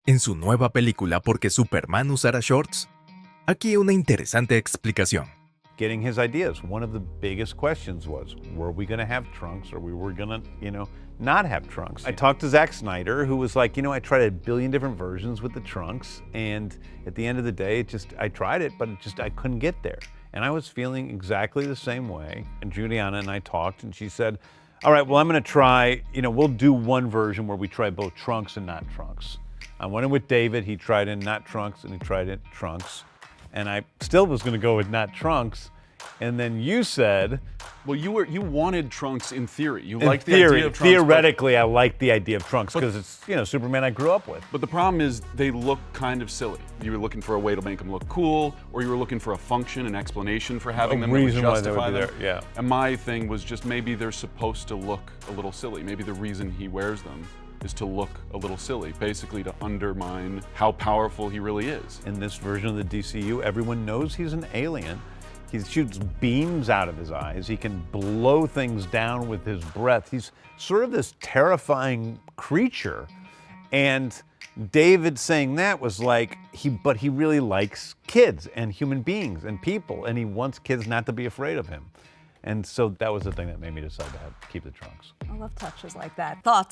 en su nueva película ¿Por qué Superman usara shorts? Aquí una interesante explicación. Getting his ideas. One of the biggest questions was, were we going to have trunks or we were going to, not have trunks? I talked to Zack Snyder, who was like, I tried a billion different versions with the trunks, and at the end of the day, I tried it, but I couldn't get there. And I was feeling exactly the same way. And Juliana and I talked, and she said, all right, well, I'm going to try, we'll do one version where we try both trunks and not trunks. I went in with David, he tried in not trunks, and he tried in trunks. And I still was going to go with not trunks. And then you said, well, you wanted trunks in theory. You in liked the theory, idea of trunks. theoretically, I liked the idea of trunks because it's Superman I grew up with. But the problem is they look kind of silly. You were looking for a way to make them look cool, or you were looking for a function, an explanation for having them that would justify them. Yeah. And my thing was just maybe they're supposed to look a little silly. Maybe the reason he wears them is to look a little silly, basically to undermine how powerful he really is. In this version of the DCU, everyone knows he's an alien. He shoots beams out of his eyes. He can blow things down with his breath. He's sort of this terrifying creature. And David saying that was like, but he really likes kids and human beings and people, and he wants kids not to be afraid of him. And so that was the thing that made me decide to keep the trunks. I love touches like that. Thoughts?